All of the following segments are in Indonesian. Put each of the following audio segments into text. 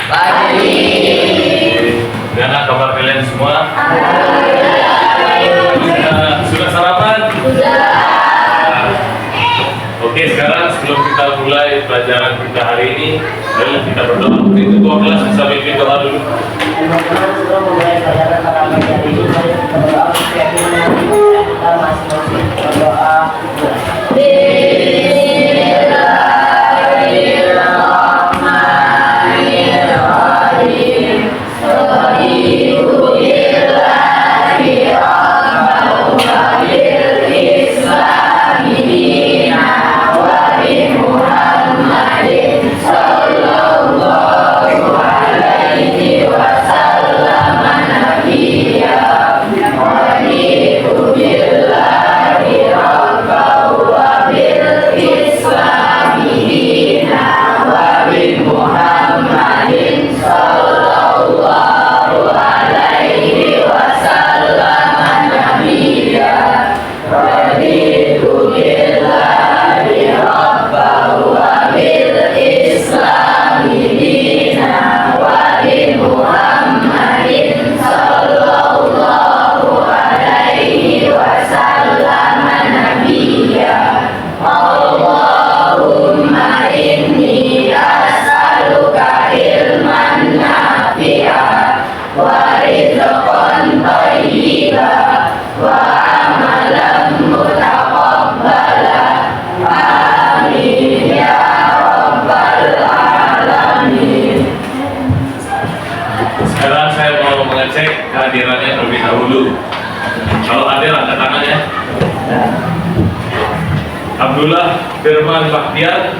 Pagi. Gimana kabar kalian semua? Sudah sarapan? Sudah. Oke, sekarang sebelum kita mulai pelajaran kita hari ini, mari kita berdoa. Mungkin ketua kelas bisa pimpin doa dulu. Sebelum memulai pelajaran pada pagi hari ini, mari kita berdoa supaya kita masing-masing berdoa. Sekarang saya mau mengecek kehadirannya terlebih dahulu. Kalau ada, angkat tangan ya. Abdullah Firman Bakhtiar,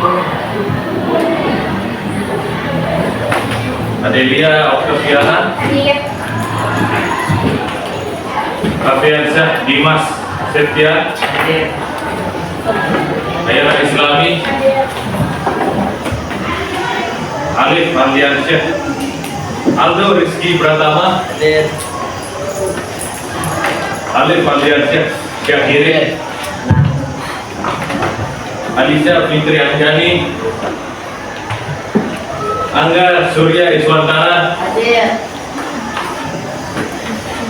Adelia Oktaviana, Rafiansyah Dimas Septia, Ayana Islami, Alif Ardiansyah, Aldo Rizky Pratama, Alif Ardiansyah Syahiri, Alisa Fitri Anjani, Angga Surya Iswantara,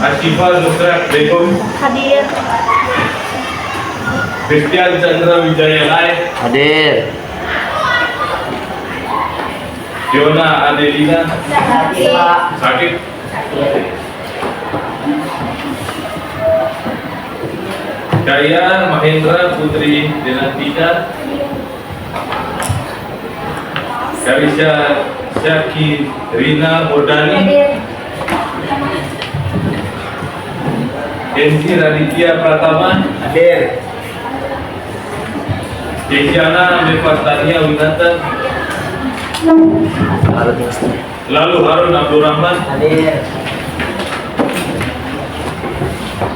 Ashifa Nusrat Begum, Hadir. Christian Chandra Wijaya Lai, Hadir. Fiona Adelina Hadir. sakit, Daya Mahendra Putri Denantika, Karisha Syaki Rina Mordani, Enzi Raditya Pratama, Hadir. Desiana Mefastania Winata, lalu Harun Abdurrahman, Hadir.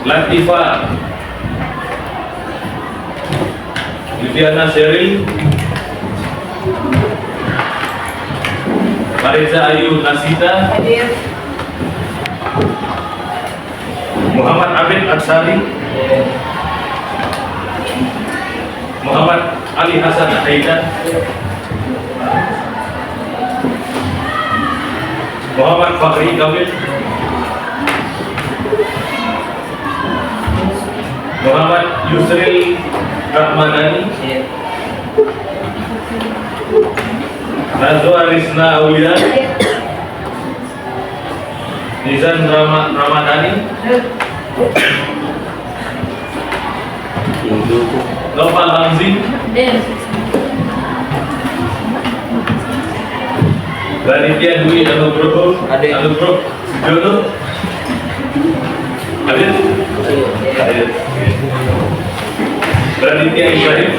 Latifa Yudiana Sheryl, Marisa Ayu Nasita, Hadir. Muhammad Abid Aksari, Muhammad Ali Hasan Haidan, Muhammad Fakhri Kamil, Muhammad Yusril Rahmadani, Nazwa Rizna Aulia, Nizan Ramadhani, Nopal Hamzi, Raditya Dwi Anugroho, Anugroh Jono, hadir? Hadir. Raditya Ibrahim,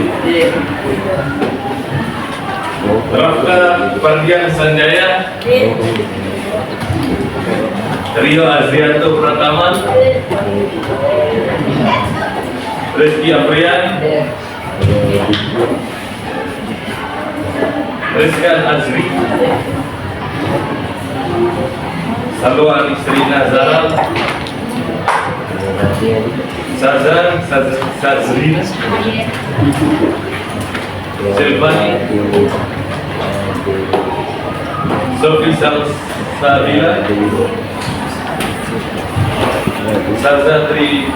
Rafka Pardian Sanjaya, Rio Azianto Pratama, Rizky Aprian, Rizkan Azri, Salwa Isrina Zara, Sazan Sazrina, Silvani, Zulfi Salsabila, Sazatri,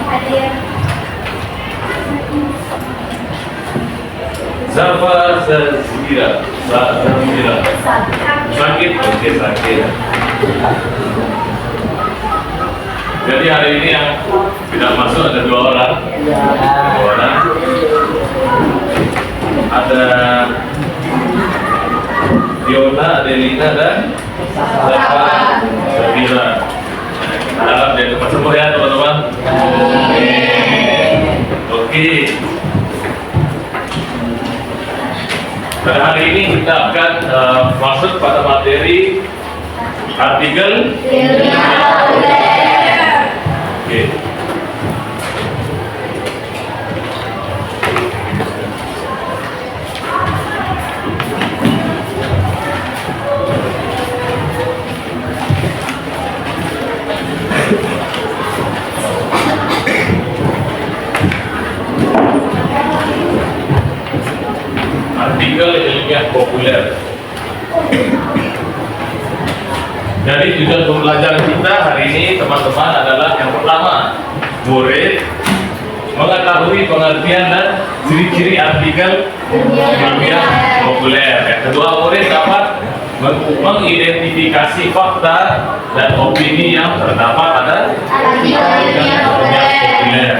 Zafar Zazira, sakit, oke sakit. Jadi hari ini yang tidak masuk ada 2 orang. 2 orang. Ada Diona, Adelina dan Zafar Zazira. Harap dia cepat sembuh ya teman-teman. Oke. Pada hari ini kita akan masuk pada materi artikel. Oke. Artikel ilmiah populer. Jadi tujuan pembelajaran kita hari ini teman-teman adalah yang pertama, murid mengetahui pengertian dan ciri-ciri artikel ilmiah populer. Yang kedua, murid dapat mengidentifikasi fakta dan opini yang terdapat pada artikel ilmiah populer.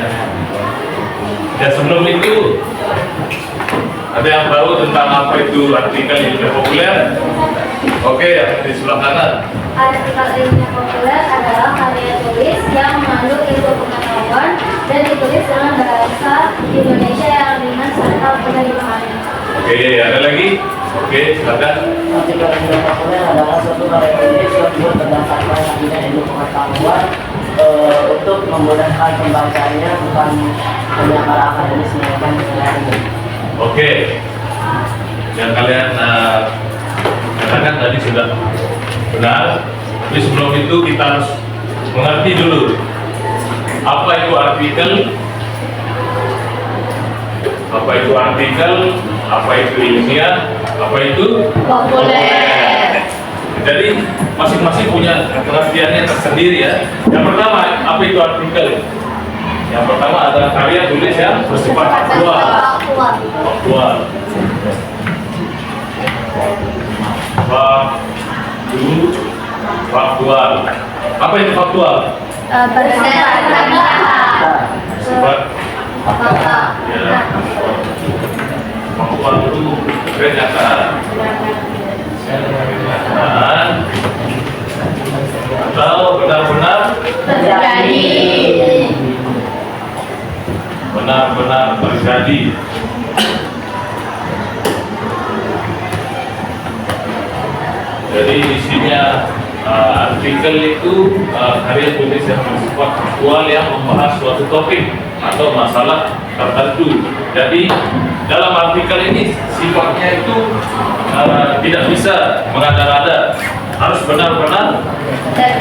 Dan sebelum itu, ada yang tahu tentang apa itu artikel ilmiah populer? Oke, yang di sebelah kanan. Artikel ilmiah populer adalah karya tulis yang mengandung ilmu pengetahuan dan ditulis dengan bahasa Indonesia yang ringan serta mudah dipahami. Oke, ada lagi? Oke, silakan. Artikel ilmiah populer adalah suatu karya tulis yang dibuat berdasarkan kajian ilmu pengetahuan untuk memudahkan pembacanya, bukan hanya para akademis melainkan sehari-hari. Oke, yang kalian katakan tadi sudah benar. Tapi sebelum itu kita harus mengerti dulu apa itu artikel, apa itu ilmiah, apa itu Populer. Jadi masing-masing punya pengertiannya tersendiri ya. Yang pertama, apa itu artikel? Yang pertama adalah karya tulis yang bersifat faktual. Faktual. Apa itu faktual? Berdasarkan Sifat fakta. ya. Faktual itu kenyataan. Atau benar-benar Terjadi. terjadi. Jadi isinya artikel itu karya tulis yang bersifat faktual yang membahas suatu topik atau masalah tertentu. Jadi dalam artikel ini sifatnya itu tidak bisa mengada-ngada, harus benar-benar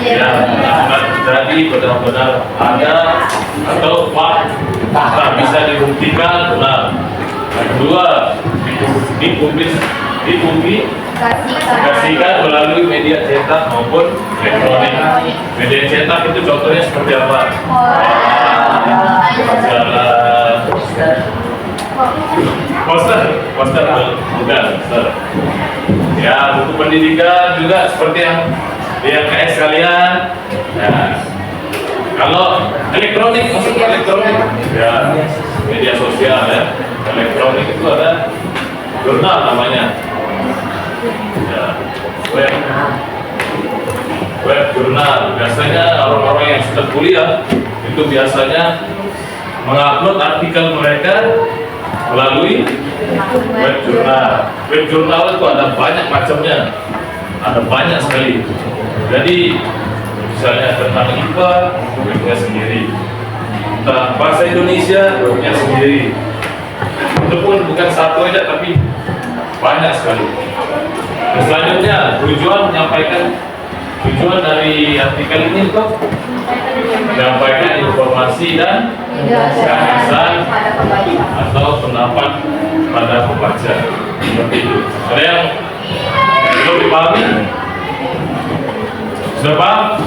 ya, benar-benar terjadi, benar-benar ada atau fakta bisa dibuktikan benar. Yang kedua, dipublikasikan melalui media cetak maupun elektronik. Media cetak itu contohnya seperti apa? Majalah, poster, bukan poster. Ya, buku pendidikan juga seperti yang di LKS kalian. Ya. Kalau elektronik, masuk ke elektronik, ya media sosial ya. Elektronik itu ada jurnal namanya. Ya, web jurnal. Biasanya orang-orang yang sudah kuliah itu biasanya mengupload artikel mereka melalui web jurnal. Web jurnal itu ada banyak macamnya, ada banyak sekali. Jadi misalnya tentang IPA, webnya sendiri. Tentang bahasa Indonesia, webnya sendiri. Itu pun bukan satu aja, tapi banyak sekali. Dan selanjutnya tujuan dari artikel ini untuk menyampaikan informasi dan gagasan atau pendapat pada pembaca. Seperti itu. Ada yang belum dipahami? Sudah paham?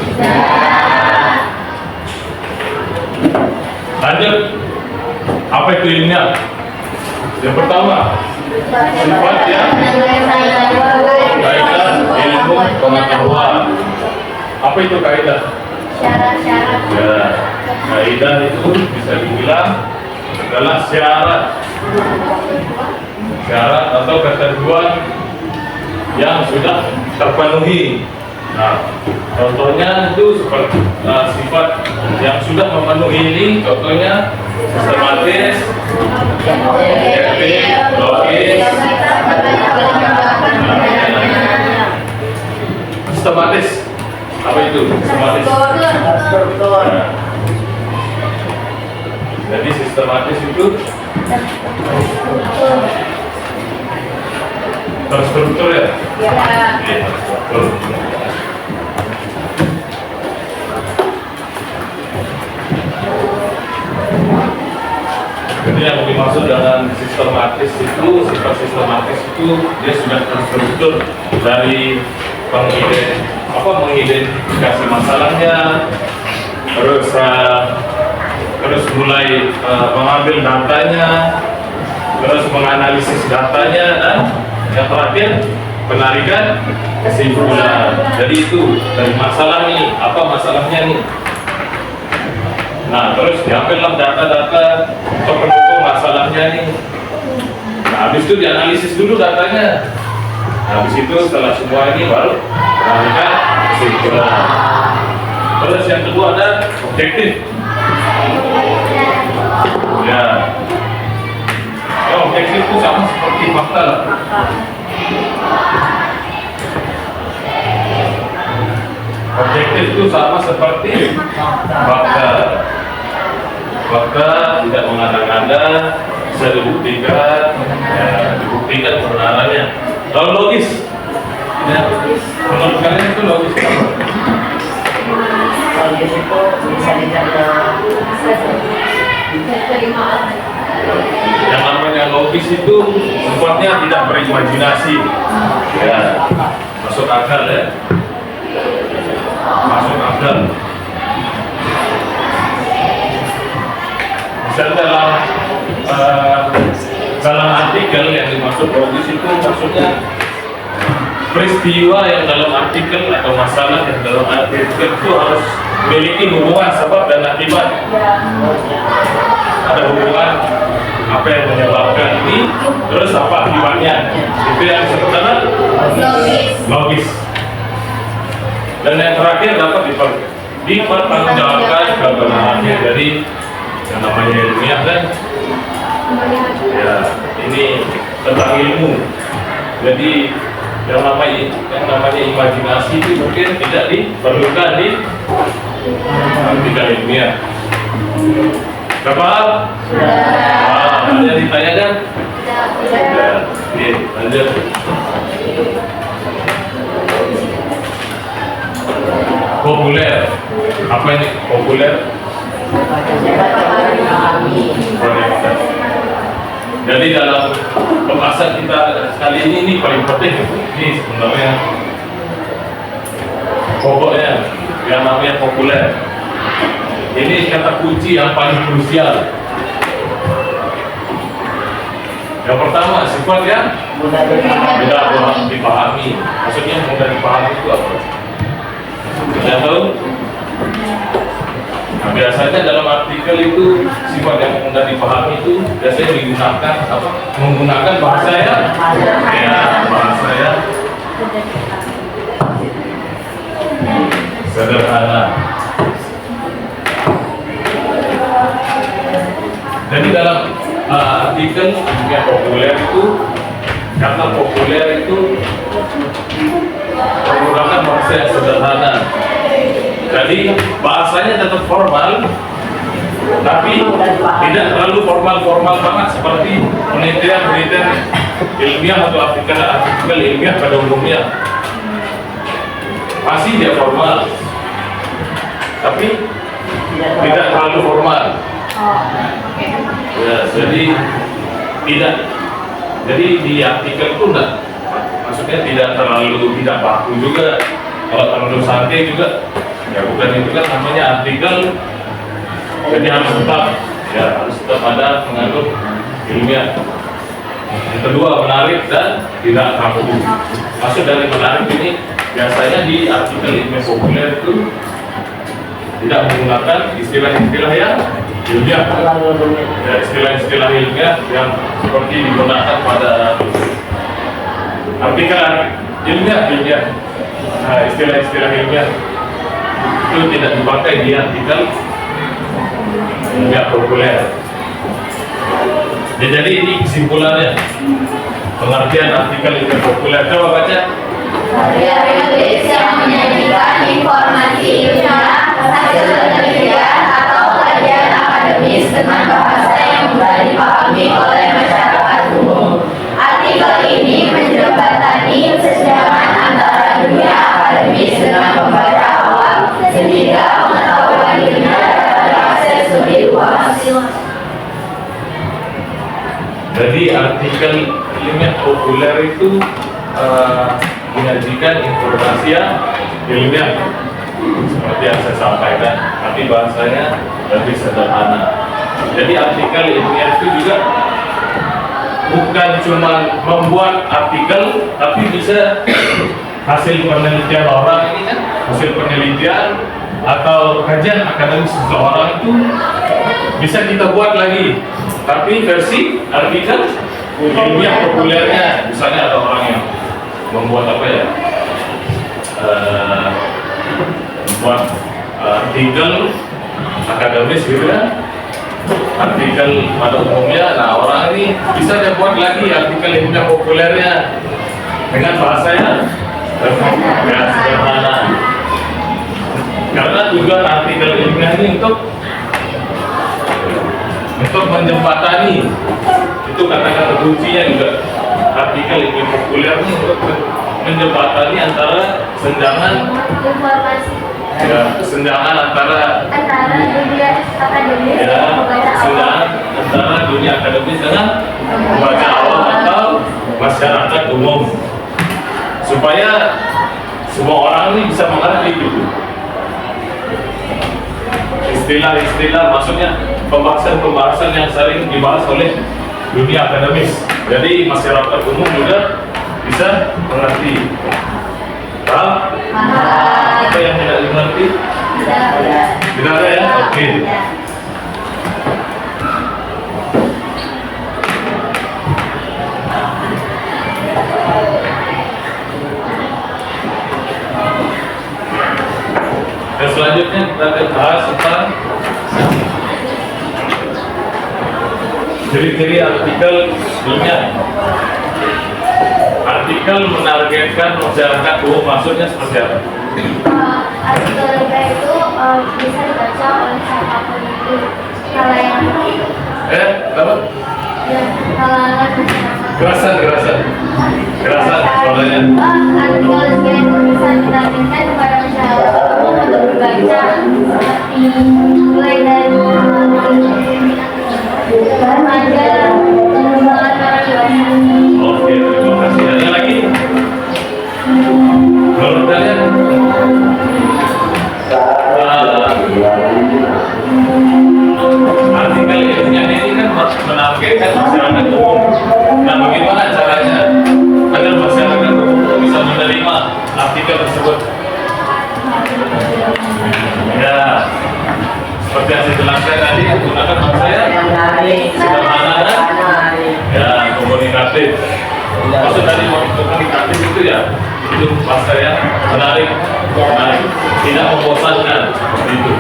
Lanjut. Apa itu ilmiah? Yang pertama, sifat yang kaidah ilmu pengetahuan. Apa itu kaidah? Syarat-syarat. Ya, kaidah itu bisa dibilang adalah syarat atau ketentuan yang sudah terpenuhi. Nah, contohnya itu seperti sifat yang sudah memenuhi ini, contohnya sistematis, objektif, logis. Sistematis, apa itu sistematis? Struktur. Nah, jadi sistematis itu terstruktur ya? Iya, terstruktur. Jadi yang dimaksud dengan sistematis itu, sifat sistematis itu dia sudah terstruktur dari mengidentifikasi masalahnya, terus mulai mengambil datanya, terus menganalisis datanya, dan yang terakhir penarikan kesimpulan. Jadi itu dari masalah nih, apa masalahnya nih. Nah, terus diambillah data-data untuk pendukung masalahnya nih. Nah, habis itu dianalisis dulu datanya. Nah, habis itu setelah semua ini baru menentukan kesimpulan. Terus yang kedua ada objektif. Ya, objektif itu sama seperti fakta lah. Objektif itu sama seperti fakta. Fakta tidak mengada-ngada, bisa dibuktikan, ya, dibuktikan kebenarannya. Lalu logis, ya, menurut kalian itu logis apa? Logis itu bisa dicerna. Yang namanya logis itu sifatnya tidak berimajinasi, ya, masuk akal ya, masuk akal. Misalnya dalam artikel yang dimaksud logis itu maksudnya peristiwa yang dalam artikel atau masalah yang dalam artikel itu harus memiliki hubungan sebab dan akibat. Ada hubungan apa yang menyebabkan ini, terus apa akibatnya. Itu yang disebut logis. Dan yang terakhir dapat dipertanggungjawabkan kebenarannya. Jadi yang namanya ilmiah kan, ya ini tentang ilmu. Jadi yang namanya imajinasi itu mungkin tidak diperlukan di artikel ilmiah. Berapa? Ada yang ditanyakan? Tidak. Oke, lanjut. Populer. Apa ini populer? Jadi dalam pembahasan kita kali ini paling penting ini sebenarnya pokoknya yang namanya populer. Ini kata kunci yang paling krusial. Yang pertama sifat yang mudah dipahami. Maksudnya mudah dipahami itu apa? Sudah tahu? Nah, biasanya dalam artikel itu sifat yang mudah dipahami itu biasanya digunakan apa? Menggunakan bahasa ya, bahasa ya sederhana. Jadi dalam artikel yang populer itu, kata populer itu menggunakan bahasa yang sederhana. Jadi bahasanya tetap formal, tapi tidak terlalu formal banget seperti penelitian ilmiah atau artikel ilmiah pada umumnya. Masih dia formal, tapi tidak terlalu formal. Ya, jadi di artikel itu maksudnya tidak terlalu tidak baku juga. Kalau menurut Santi juga, ya bukan itu kan namanya artikel, jadi harus tetap ada mengandung ilmiah. Yang kedua, menarik dan tidak kaku. Maksud dari menarik ini biasanya di artikel ilmiah populer itu tidak menggunakan istilah-istilah yang ilmiah. Ya, istilah-istilah ilmiah yang seperti digunakan pada artikel ilmiah. Nah, istilah-istilah ilmiah itu tidak dipakai di artikel ilmiah populer. Ya, jadi ini kesimpulannya pengertian artikel ilmiah populer. Coba baca. Karya penulis yang menyajikan informasi ilmiah, hasil penelitian atau kajian akademis dengan bahasa yang mudah dipahami oleh masyarakat umum. Artikel ini menjembatani kesejaman antara dunia akademis dengan pembaca awam sehingga pengetahuan ilmiah dapat diakses lebih luas. Jadi artikel ilmiah populer itu menyajikan informasi yang ilmiah seperti yang saya sampaikan, tapi bahasanya lebih sederhana. Jadi artikel ilmiah itu juga bukan cuma membuat artikel, tapi bisa hasil penelitian orang ini kan, hasil penelitian atau kajian akademis seseorang itu bisa kita buat lagi, tapi versi artikel ilmiah populernya. Misalnya ada orang yang membuat membuat artikel akademis gitu kan, artikel pada umumnya. Nah, orang ini bisa dia buat lagi artikel ilmiah populernya dengan bahasa yang sederhana. Karena tujuan artikel ilmiah ini untuk menjembatani, itu kata-kata kuncinya juga. Artikel ilmiah populer ini untuk menjembatani antara Informasi kesenjangan antara dunia akademis dan pembaca awam. kesenjangan antara dunia akademis dengan pembaca awam atau masyarakat umum, supaya semua orang ini bisa mengerti gitu istilah-istilah, maksudnya pembahasan-pembahasan yang sering dibahas oleh dunia akademis. Jadi masyarakat umum juga bisa mengerti. Paham? Apa yang tidak dimengerti? Tidak ada ya? Oke. Dan selanjutnya kita akan bahas tentang ciri-ciri artikel ilmiah. Artikel menargetkan masyarakat umum, maksudnya seperti apa? Artikel ilmiah itu bisa dibaca oleh siapapun itu, kalangan Apa? kalangan masyarakat. Gerasan soalnya. Artikel ilmiah itu bisa ditargetkan kepada masyarakat umum untuk dibaca, seperti mulai dari remaja, pengembangan para dewasa. Oke, terima kasih. Ada lagi? Menurut kalian? Artikel ilmiah ini kan menargetkan masyarakat umum. Nah, bagaimana caranya agar masyarakat umum bisa menerima artikel tersebut? Ya, seperti yang saya jelaskan tadi, menggunakan bahasa yang sederhana dan ya komunikatif. Maksud dari komunikatif itu ya, itu bahasa yang menarik, tidak membosankan, seperti itu.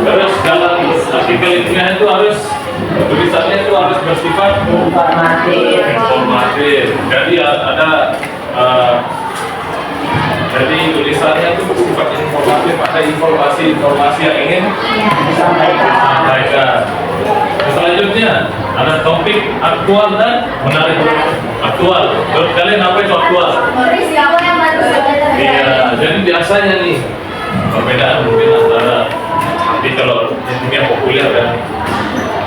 Terus dalam artikel ilmiah itu harus tulisannya itu harus bersifat informatif. Jadi ada jadi tulisannya itu bersifat informatif, ada informasi yang ingin disampaikan. Selanjutnya ada topik aktual dan menarik. Aktual, menurut kalian apa itu aktual? Siapa yang bantu Iya, jadi biasanya nih perbedaan mungkin antara artikel ilmiah populer dan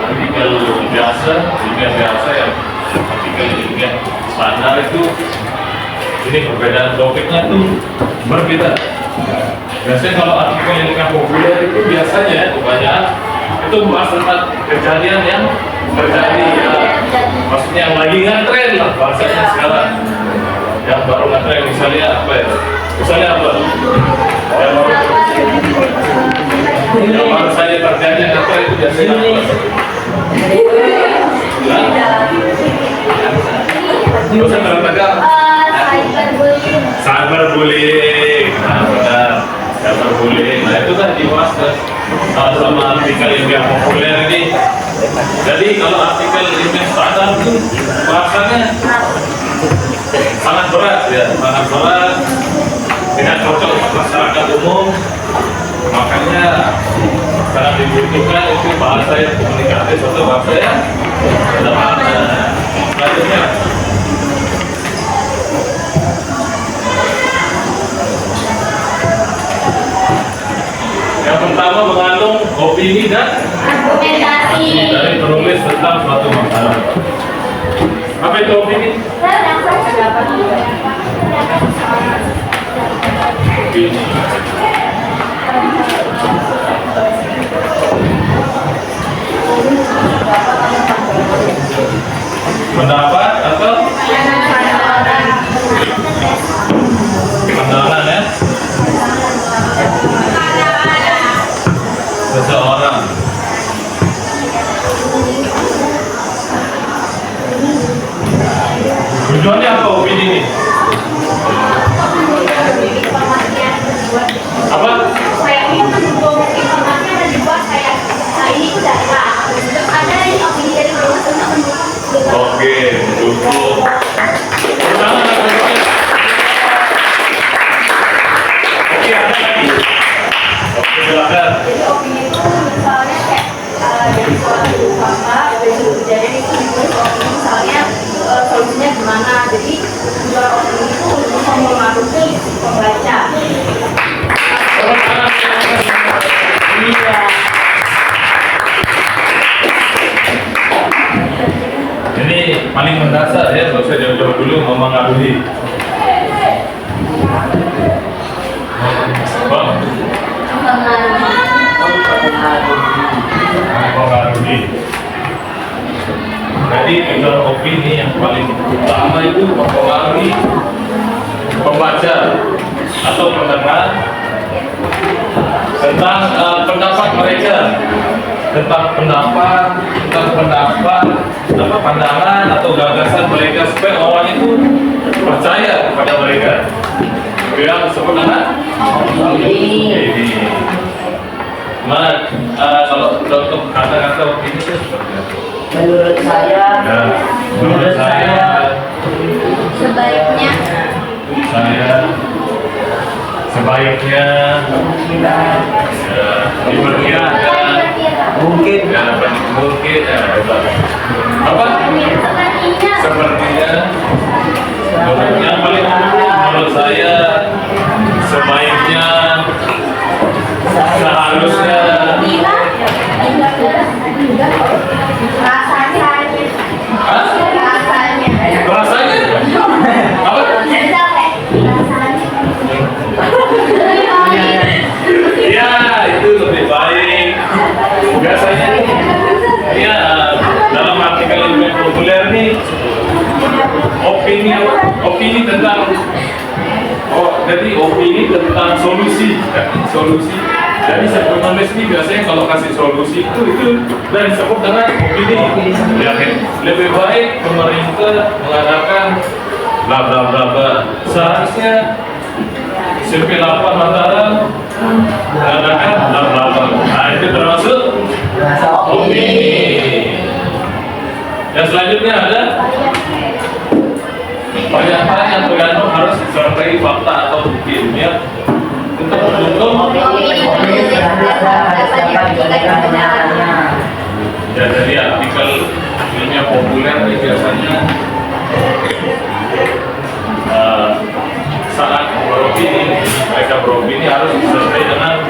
artikel ilmiah biasa yang artikel ilmiah standar itu Ini perbedaan topiknya tuh berbeda. Biasanya kalau artikel yang populer itu biasanya kebanyakan itu membahas tentang kejadian yang terjadi ya. Maksudnya yang lagi ngetren lah bahasanya sekarang. Yang baru ngetren misalnya apa ya? Misalnya apa? Yang baru saja terjadi ngetren itu biasanya apa? Dosa tertegang. Cyberbullying. Nah, benar. Cyberbullying. Nah, itu kan dibahas sama artikel yang populer ini. Jadi kalau artikel ilmiah standar itu bahasanya sangat berat ya, sangat berat, tidak cocok untuk masyarakat umum. Makanya sangat dibutuhkan itu bahasa yang komunikatif atau bahasa yang sederhana. Selanjutnya, yang pertama mengandung opini dan Argumentasi. dari penulis tentang suatu masalah. Apa itu opini? Opini. Pendapat atau pandangan ya seseorang. Tujuannya apa opini ini? Apa? Oke, cukup. Pertama, oke, ada lagi. Oke, silakan. Jadi opini itu misalnya kayak dari suatu utama dari suatu kejadian itu ditulis opini misalnya solusinya gimana. Jadi jual opini itu untuk mempengaruhi pembaca. Iya. Ini paling mendasar ya, nggak usah jauh-jauh dulu mempengaruhi. Bang, mempengaruhi. Jadi tujuan opini yang paling utama itu mempengaruhi pembaca atau pendengar tentang pendapat mereka, tentang pandangan atau gagasan mereka supaya orang itu percaya kepada mereka. Yang disebut dengan opini. Mana kalau untuk kata-kata opini itu seperti apa? Menurut saya, Ya, menurut saya Sebaiknya sebaiknya kemungkinan ya, diperkirakan mungkin ya, mungkin ya, apa sepertinya yang paling penting menurut saya sebaiknya seharusnya Hah? Rasanya apa? Ya itu lebih baik biasanya ya dalam artikel ilmiah populer nih opini tentang jadi opini tentang solusi jadi penulis ini biasanya kalau kasih solusi itu dan disebut dengan opini ya, lebih baik pemerintah mengadakan bla bla bla bla seharusnya survei lapor Mataram mengadakan bla bla bla. Nah itu termasuk opini. Yang selanjutnya ada pernyataan yang tergantung harus disertai fakta atau bukti ilmiah untuk mendukung. Ya, jadi artikel ilmiah populer ini biasanya saat beropini, mereka beropini harus disertai dengan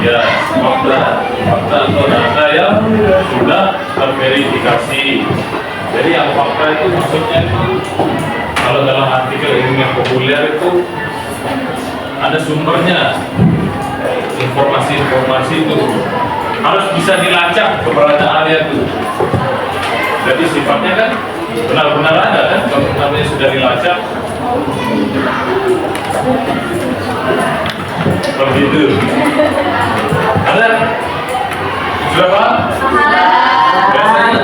ya fakta atau data yang sudah terverifikasi. Jadi yang fakta itu maksudnya itu kalau dalam artikel ilmiah ada sumbernya. Informasi-informasi itu harus bisa dilacak keberadaannya itu. Jadi sifatnya kan benar-benar ada kan, kalau namanya sudah dilacak. Seperti itu. Ada? Sudah paham? Biasanya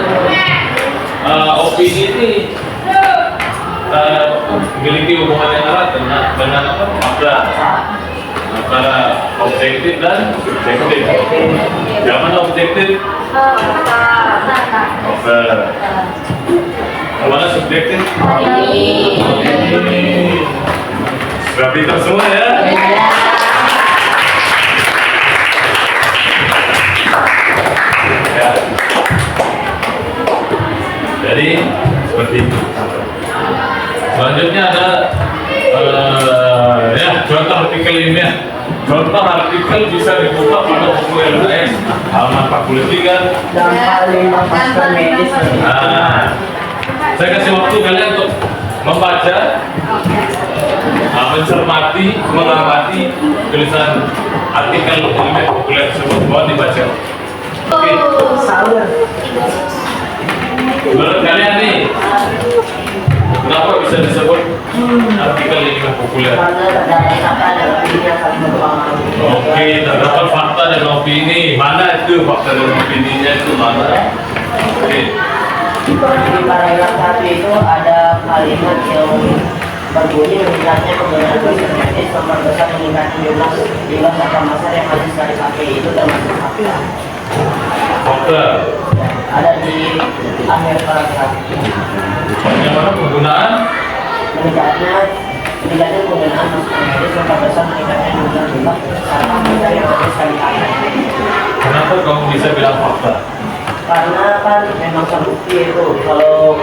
opini ini memiliki hubungan yang erat dengan fakta antara objektif dan subjektif. Yang mana objektif? Yang mana subjektif? Sudah pintar semua ya? Ya. Jadi seperti itu. Selanjutnya ada ya contoh artikel ilmiah. Contoh artikel bisa dibuka pada buku LKS halaman 43. Dan lima masker medis. Nah, saya kasih waktu kalian untuk membaca, mencermati, mengamati tulisan artikel ilmiah populer tersebut. Mohon dibaca. Oke. Sahur. Menurut kalian nih, kenapa bisa disebut artikel ilmiah populer? Karena terdapat fakta dan opini yang saling berpengaruh. Oke, terdapat fakta dan opini. Mana itu fakta dan opininya itu mana? Oke. Di paragraf 1 itu ada kalimat yang berbunyi meningkatnya penggunaan masker medis memperbesar meningkatnya jumlah satwa masker yang harus dipakai itu termasuk fakta. Fakta. Ada di akhir paragraf. Yang mana penggunaan? Meningkatnya penggunaan masker medis memperbesar meningkatnya jumlah satwa masker yang harus dipakai. Kenapa kamu bisa bilang fakta? Karena kan memang terbukti itu kalau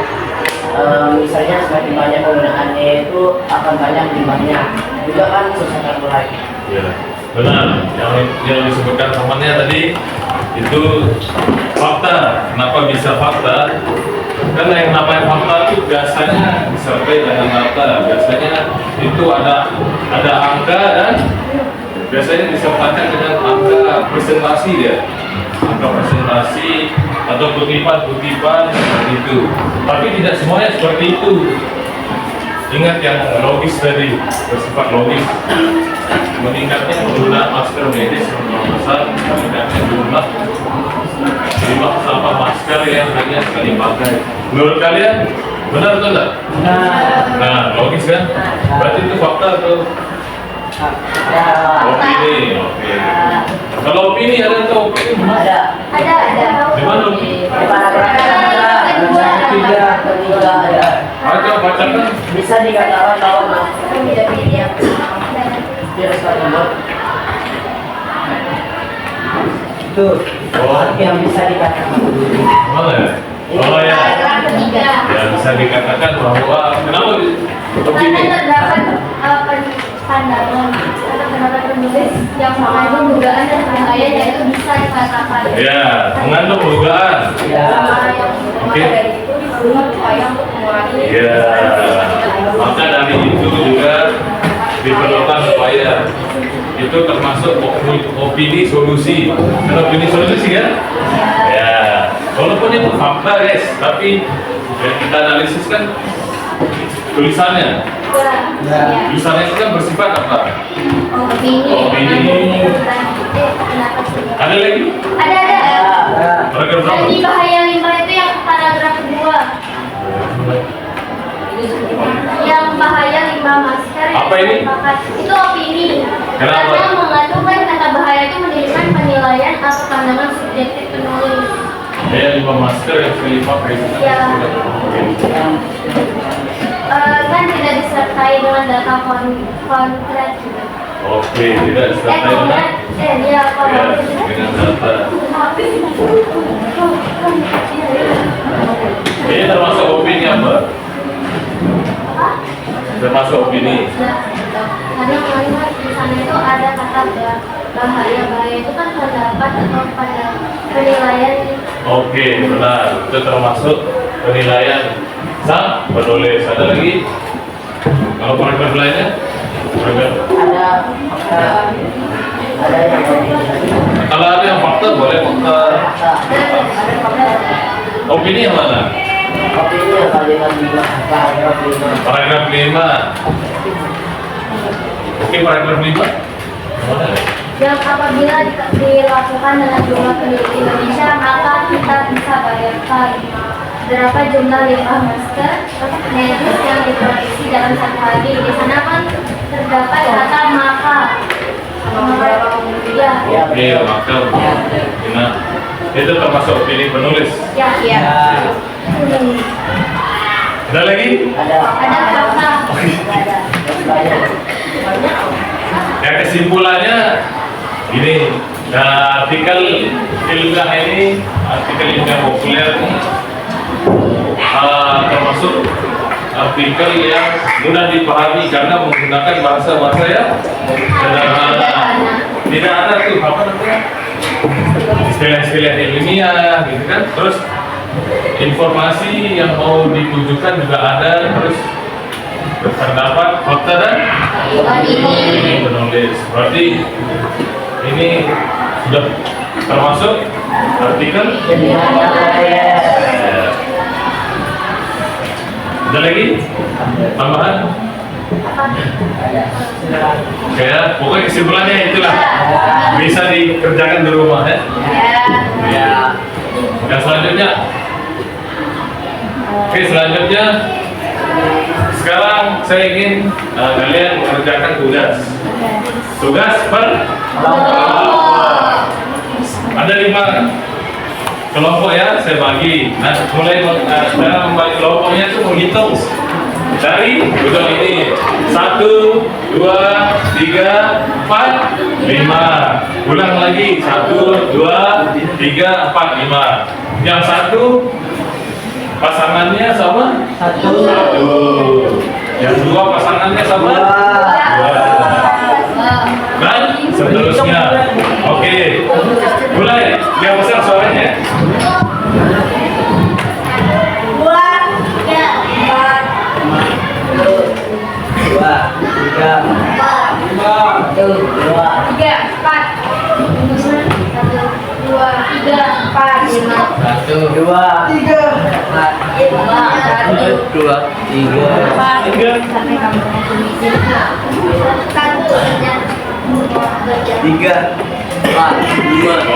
misalnya semakin banyak penggunaannya itu akan banyak limbahnya juga kan susah terurai. Ya, benar. Yang disebutkan temannya tadi itu fakta. Kenapa bisa fakta? Karena yang namanya fakta itu biasanya disertai dengan data. Biasanya itu ada angka dan biasanya disertakan dengan angka presentasi dia. Angka presentasi atau kutipan-kutipan seperti itu. Tapi tidak semuanya seperti itu. Ingat yang logis tadi, bersifat logis. Meningkatnya penggunaan masker medis memperbesar meningkatnya jumlah sampah masker yang hanya sekali pakai. Menurut kalian benar atau tidak? Nah, logis kan? Berarti itu fakta atau opini? Oke. Kalau opini ada atau opini mana? Ada. Di mana? Di paragraf ketiga ada. Ayo bacakan. Bisa dikatakan bahwa masker menjadi virus tersebut itu yang bisa dikatakan Mana ya? Oh ya. Ya bisa dikatakan bahwa kenapa Karena opini? terdapat pandangan atau pendapat penulis yang mengandung dugaan dan penilaian yaitu bisa dikatakan. Ya, mengandung dugaan. ya Oke. Dari itu diperlukan upaya untuk mengurangi. Ya, maka dari itu juga diperlukan upaya. Itu termasuk opini solusi. Kan opini solusi kan? Ya, walaupun itu fakta guys, tapi yang kita analisis kan tulisannya. Tulisannya itu kan bersifat apa? Opini. Ada lagi? Ada. Paragraf Dan berapa? di bahaya limbah itu yang paragraf 2. Yang bahaya limbah masker yang Apa ini? dipakai. Itu opini. Kenapa? Karena mengandung kata bahaya itu menjadikan penilaian atau pandangan subjektif penulis. Ya, 5 masker yang sekali pakai. Ya. Kan tidak disertai dengan data konkret. Oke, tidak disertai dengan Konkret. Ya, ya, konkret. dengan data. Ini termasuk opini apa? Termasuk opini. Karena melihat di sana itu ada kata bahaya itu kan pendapat atau pada penilaian. Oke, benar. Itu termasuk penilaian sang penulis. Ada lagi? Kalau paragraf lainnya? Ada yang Kalau ada yang fakta boleh fakta. Opini yang mana? opini yang kalimat 5, paragraf 5. Paragraf 5. Oke, paragraf 5. Mana? Yang apabila dilakukan dengan jumlah penduduk Indonesia, maka kita bisa bayangkan berapa jumlah limbah masker medis yang diproduksi dalam satu hari. Di sana kan terdapat kata maka. Ya. Oke, maka nah, itu termasuk opini penulis. Ya. Ada lagi? Ada Ada fakta. Ya, kesimpulannya ini artikel ilmiah ini, artikel ilmiah populer ini termasuk artikel yang mudah dipahami karena menggunakan bahasa-bahasa yang sederhana. Tidak ada tuh apa namanya istilah-istilah ilmiah gitu kan. Terus informasi yang mau ditujukan juga ada, terus terdapat fakta dan ini penulis. Berarti ini sudah termasuk artikel. Ada lagi tambahan? Kayak pokoknya kesimpulannya itulah, bisa dikerjakan di rumah ya. Ya. Yang selanjutnya, oke, selanjutnya sekarang saya ingin kalian mengerjakan tugas per kelompok. Ada 5 kelompok ya, saya bagi. Nah, mulai sekarang membagi kelompoknya itu menghitung dari udah ini 1, 2, 3, 4, 5. Ulang lagi 1, 2, 3, 4, 5. Yang satu pasangannya sama 1. Yang 2 pasangannya sama 2. Dan seterusnya. Oke, mulai. Yang besar suaranya. 3, 4, 5.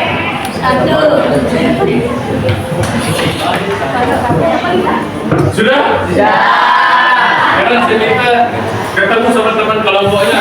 Sudah? Sekarang saya minta ketemu sama teman kelompoknya.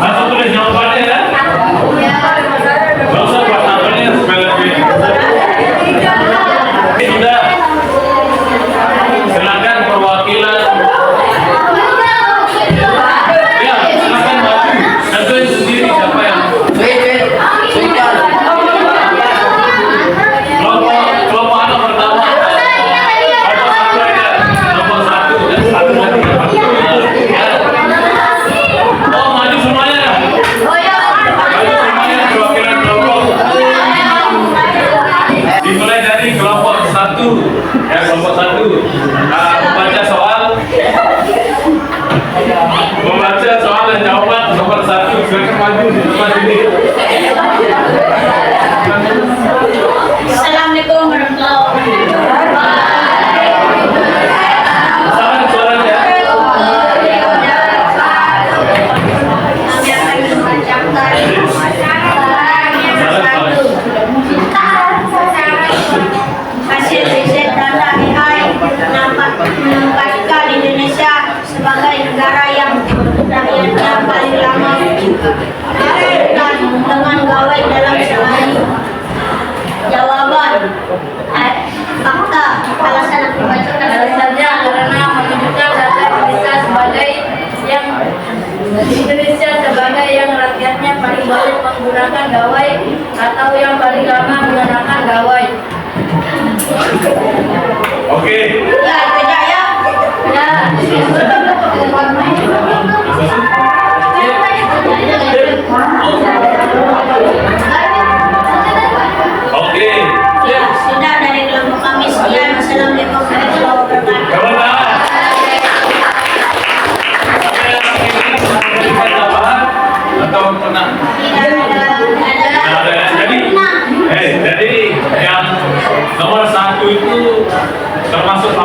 Langsung tulis jawabannya ya. Nggak usah buat namanya supaya lebih. Sudah. Silakan perwakilan. Ya, silakan maju. Tentuin sendiri siapa yang. Kelompok anak pertama. Nomor 1 aja. Nomor 1 dan 1 lagi. Ya. Oh, maju semuanya. Maju semuanya perwakilan kelompok. Dimulai dari kelompok 1. Ya, kelompok 1. Membaca soal. Membaca soal dan jawaban nomor 1. Silakan maju di tempat ini. Assalamualaikum warahmatullahi wabarakatuh. Salam suaranya. Hasil riset data AI nampak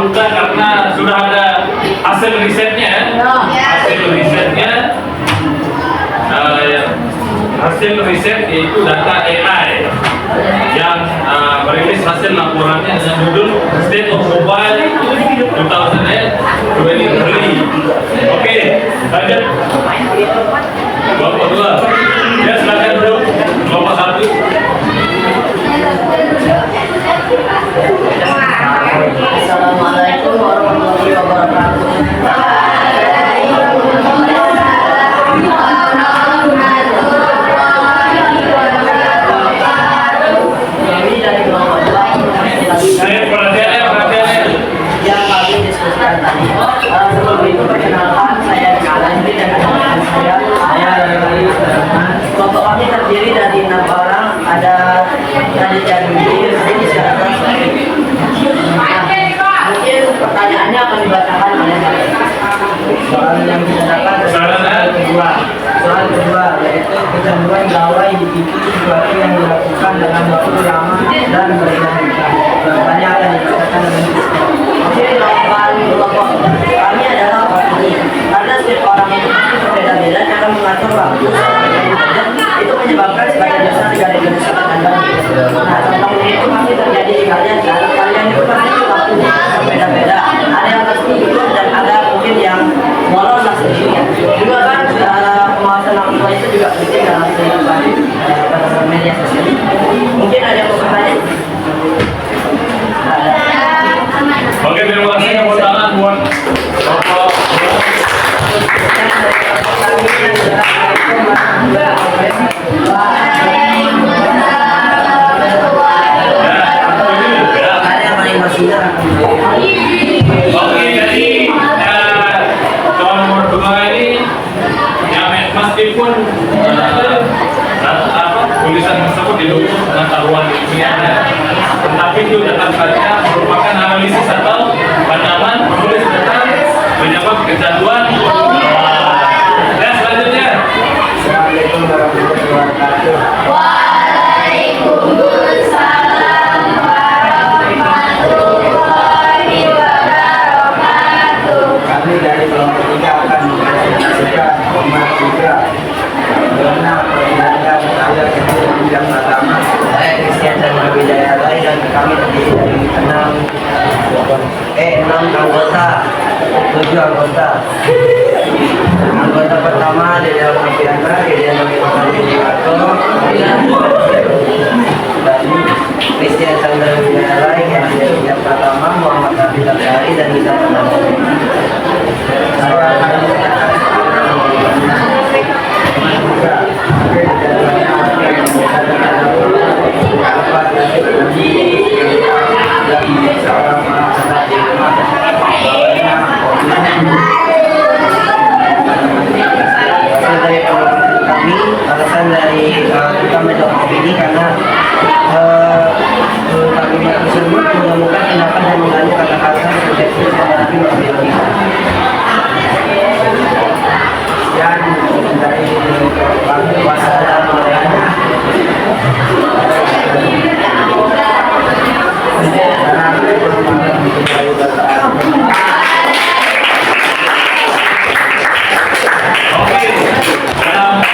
juga karena sudah ada hasil risetnya ya. Hasil risetnya hasil riset yaitu data AI yang merilis hasil laporannya dengan judul State of Mobile 2023. Oke, lanjut. Kelompok 2. Ya, silakan duduk. Kelompok 1. Assalamualaikum warahmatullahi wabarakatuh. Kami dari kelompok 2 Saya perhatiannya. yang kami diskusikan tadi. Sebelum itu perkenalkan saya Kalendri dan teman saya dari kelompok kami terdiri dari 6 orang. Ada Raditya Dwi, disyaratkan mungkin pertanyaannya akan dibacakan oleh saya. Soal yang ditanyakan soal kedua yaitu kecanduan gawai di TV sesuatu yang dilakukan dalam waktu lama dan berlebihan. Pertanyaan akan dibacakan dengan oke, kelompok kami adalah orang ini karena setiap orang itu pasti berbeda-beda cara mengatur waktu itu menyebabkan sebagian besar negara Indonesia terkendala. Nah, contohnya itu pasti terjadi di kalian kan? Kalian itu pasti waktunya berbeda-beda. Ada yang pasti ikut dan ada mungkin yang molor lah sedikit. Juga kan pengawasan orang tua itu juga penting dalam kehidupan media sosial. Mungkin ada yang mau bertanya? Oke, terima kasih. Tepuk tangan buat kelompok 2. Oke, jadi calon nomor 2 ini yang meskipun tulisan tersebut didukung pengetahuan ilmiah, tetapi itu tetap saja merupakan analisis atau pandangan penulis tentang penyebab kecanduan. Dan selanjutnya. Assalamualaikum warahmatullahi wabarakatuh. Waalaikumsalam warahmatullahi wabarakatuh. Kami dari kelompok 3 akan mempresentasikan format 3 karena perkenalkan saya kecil yang pertama. Saya Christian dan Wijaya Lai dan kami terdiri dari 6 anggota, 7 anggota. Anggota pertama di dalam Noviandra, dia merupakan indikator dari Christian Chandra Wijaya Lai yang pertama, Muhammad Nabi Tabari dan Nisa Tanah. Alasan dari kita menjawab ini karena kami tersebut menemukan tindakan dan mengandung kata-kata subjektif tetapi berlebihan. Dan dari bahasa dalam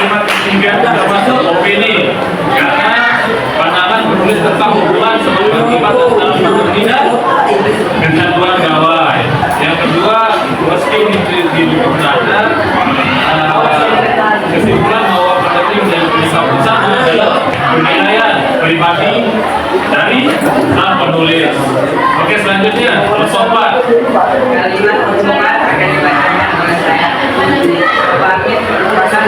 Kalimat ketiga termasuk opini karena pandangan menulis tentang hubungan sebelum akibat dalam bertindak kecanduan gawai. Yang kedua, meski didukung data, kesimpulan bahwa penting dan pusat adalah penilaian pribadi dari sang penulis. Oke, selanjutnya filsafat. kalimat pembukaan akan dibacakan oleh saya. Bangkit merupakan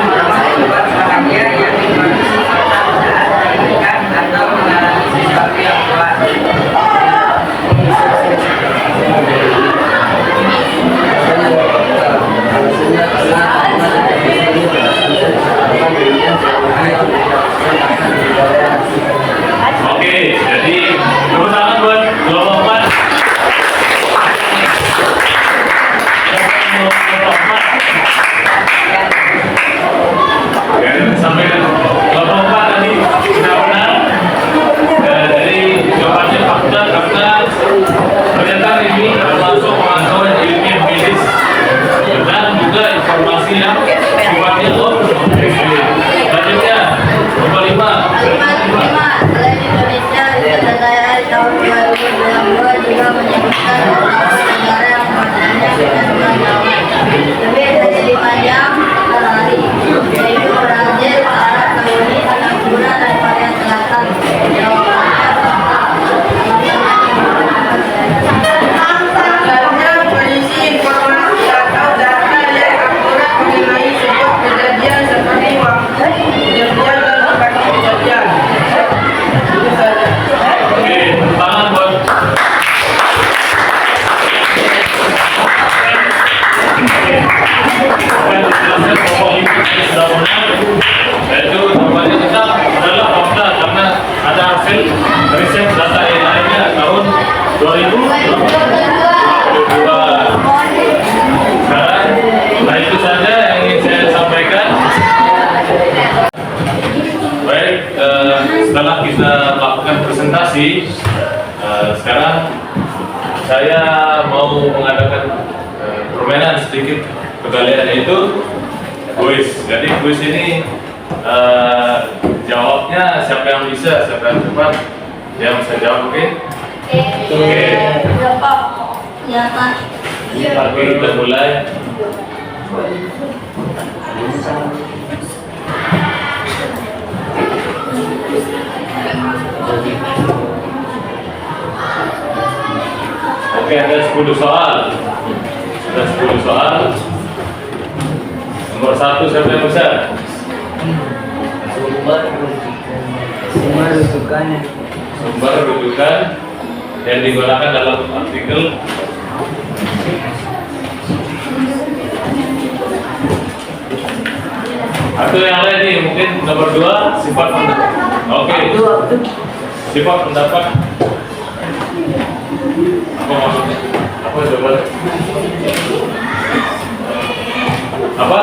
dia yang dimaksud menjadikan atau mengalami sesuatu yang kuat. Oke, jadi tepuk tangan buat kelompok 4. riset data AI-nya tahun 2022. Nah itu saja yang ingin saya sampaikan. Baik, setelah kita melakukan presentasi, sekarang saya mau mengadakan permainan sedikit ke kalian, yaitu kuis. Jadi kuis ini jawabnya siapa yang bisa, siapa yang cepat, yang bisa jawab, oke? Oke. Ya Pak. Oke, kita mulai. Oke, ada 10 soal. Ada 10 soal. Nomor 1 siapa yang bisa? Sumber rujukannya. Sumber rujukan yang digunakan dalam artikel. Atau yang lain nih, mungkin nomor 2 sifat pendapat. Oke. Sifat pendapat. Apa maksudnya? Apa jawabannya? Apa?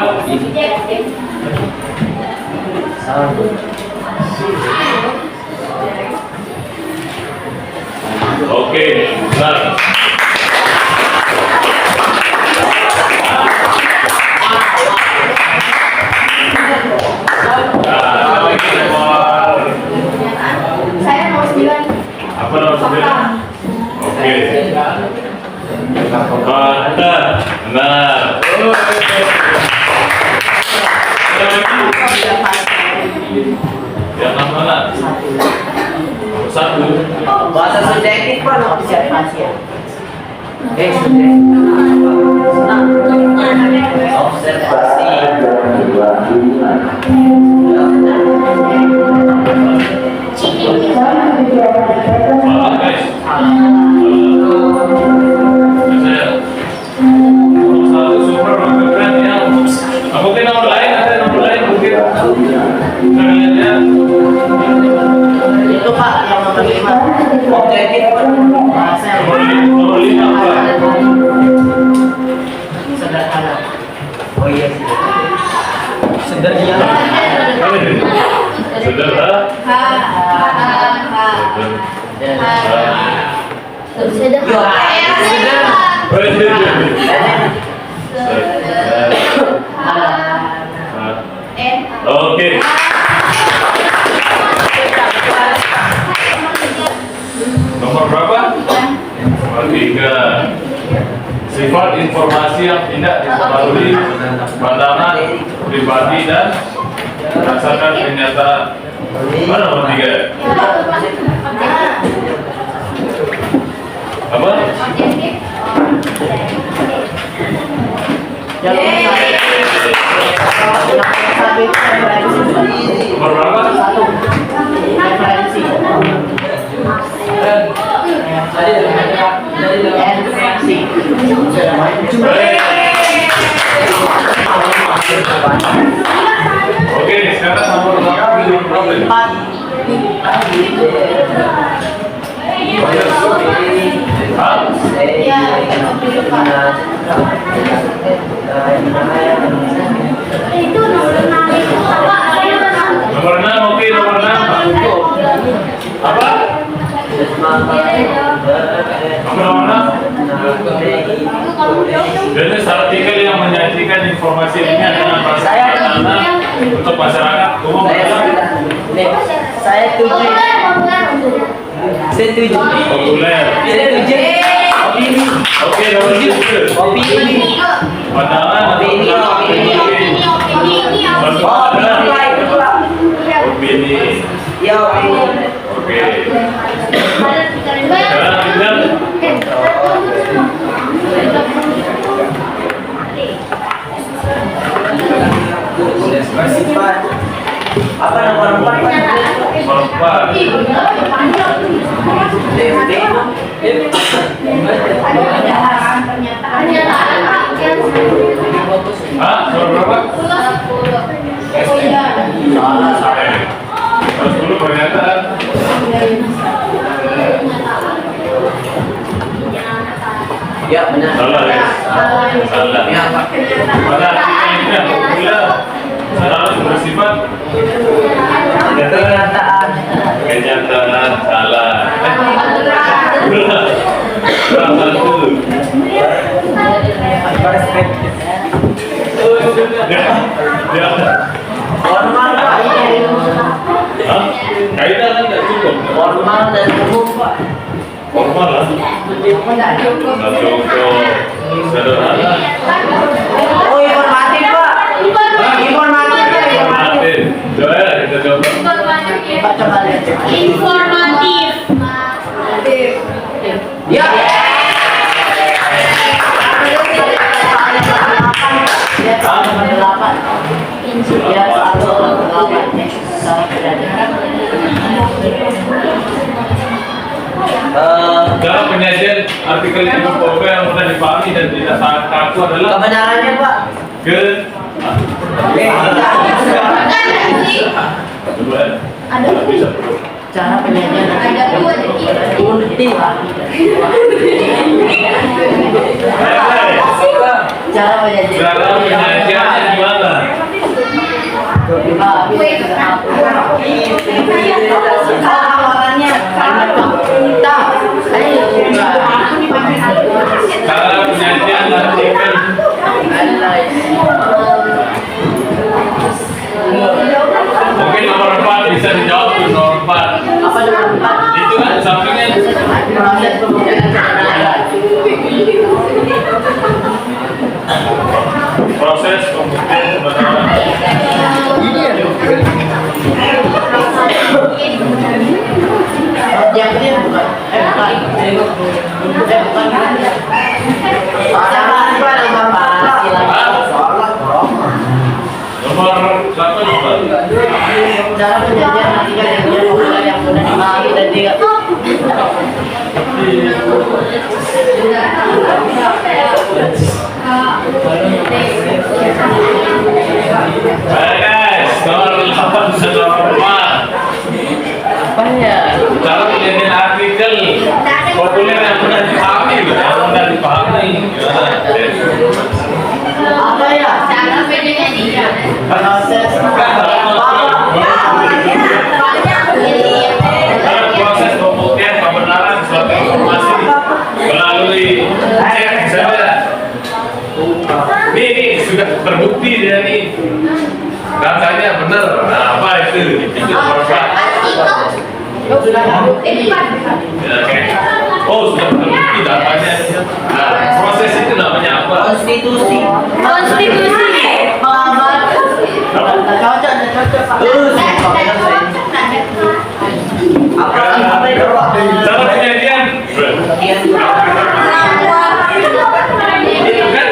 Oke, benar. Saya nomor 9. Apa nomor 9? Oke. Fakta. Benar. Yang mana? Nomor 1. Bahasa subjektif Pak, observasi ya. Subjektif. Observasi. Maaf guys. Satu super rujukan yang mungkin nomor lain, ada nomor lain mungkin. Kalian Itu Pak yang nomor 5. Objektif Pak. Bahasa yang nomor 5 apa? sederhana. Oh iya sih. Sederhana. Sederhana. Oke. Nomor berapa? Nomor 3. Sifat informasi yang tidak dipengaruhi pandangan pribadi dan berdasarkan kenyataan. Mana nomor 3? Apa? Nomor berapa? 1. Referensi. Referensi. Oke, sekarang nomor berapa? 4. Hah? Itu nomor 6 itu Pak. Nomor 6, oke, nomor 6. Apa? Nomor 6. Jadi artikel yang menyajikan informasi ini adalah bahasa untuk masyarakat umum. Saya setuju. Setuju. Populer. Setuju. Opini. Oke, nomor 7. Opini. Pandangan atau Opini. opini. Ya opini. Oke. Sekarang kita Sifat. Apa nomor 4? nomor 4. Hah? Nomor berapa? Terus dulu pernyataan. Ya benar. Salah ya? Salah. Ya Pak. Pada artikel ini apabila salah bersifat kenyataan salah. Kurang satu. Ya. Formal Pak. Hah? Kaidah kan nggak cukup. Formal dan umum Pak. Formal lah. Nggak cukup. Sederhana. Oh informatif Pak. Informatif Pak. Informatif. Coba ya, kita coba. Pak coba lihat. Informatif. Ya. Ya soal nomor 8. Ya soal nomor 8 soal kejadian. Dalam penyajian artikel ini pokok yang mudah dipahami dan tidak sangat kaku adalah Kebenarannya Pak. Kedua, Ada bisa. Cara penyajian Ada dua jadi. Unti Pak. Cara penyajian. Cara penyajiannya gimana? Cara penyajian artikel mungkin nomor 4 bisa dijawab tuh nomor 4. Apa nomor 4? Itu kan sampingnya Proses pembuktian kebenaran. proses pembuktian kebenaran. Objeknya bukan. Bukan. Apa nama Pak? Nomor 8 juga. Cara penyajian artikel yang dia populer yang mudah dipahami dan tidak Baik guys, nomor 8 dan nomor 4. apa ya? Cara penyajian artikel populer yang mudah dipahami, yang mudah dipahami. Apa ya? Cara penyajian. Proses Dalam proses pembuktian kebenaran suatu informasi melalui cek saja. Ini sudah terbukti dia nih datanya benar. Nah, apa itu? Itu nomor 4. sudah terbukti. Ya, oke. Oh, sudah terbukti datanya. Nah, proses itu namanya apa? Konstitusi. Konstitusi. Pengamat. Cocok Pak. Apa itu Pak? Cara penyajian. Itu kan?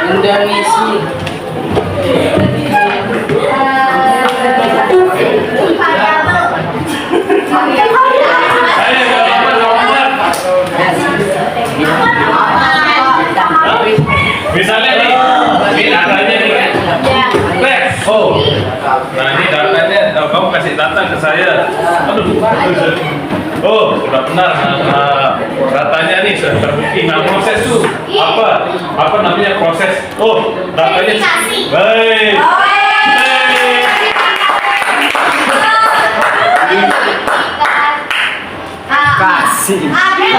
Indonesia. Saya nggak apa nomor. Misalnya nih, ini datanya nih kan. Oh, nah ini datanya, kamu kasih data ke saya. Aduh, oh sudah benar. Nah, datanya nih sudah terbukti. Nah proses itu apa? Apa namanya proses? Oh, datanya. Verifikasi. Baik. Kasih. Hanya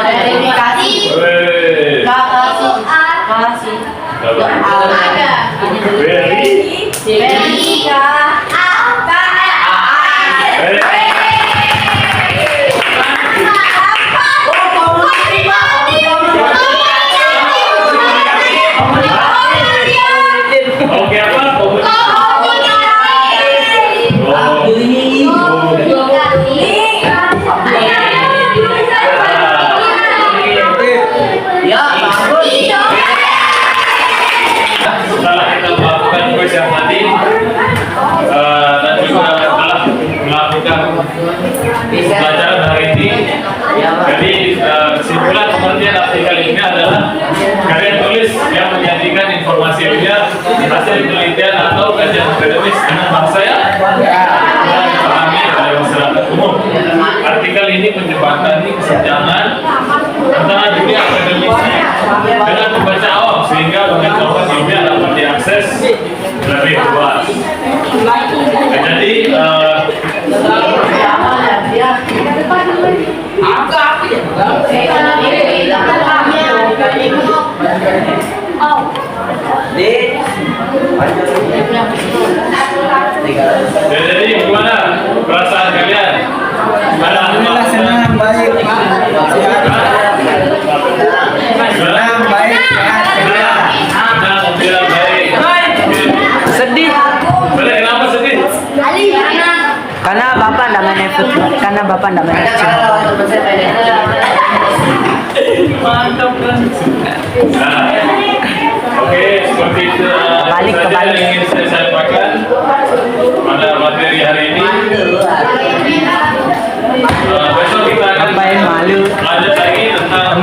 verifikasi. Baik. Kasih. Coba. Ada. Very. Baik. Oke apa? Oh. Ya, bagus. Setelah kita melakukan kuis yang tadi dan juga telah melakukan pelajaran hari ini, jadi kesimpulan pengertian artikel ini adalah kalian tulis yang menjanjikan hasil penelitian atau kajian akademis dengan bahasa yang dipahami oleh masyarakat umum. Artikel ini menjembatani kesenjangan antara dunia akademisnya dengan pembaca awam sehingga pengetahuan ilmiah dapat diakses lebih luas. Jadi jadi gimana perasaan kalian? Alhamdulillah senang, baik, senang, baik, sehat. Sedih Kenapa sedih? karena bapak ndak main football, karena bapak ndak main action. Mantap kan? Nah, oke, seperti itu Kebalik. saja yang ingin saya sampaikan pada materi hari ini. Besok kita akan Apa yang malu? lanjut lagi tentang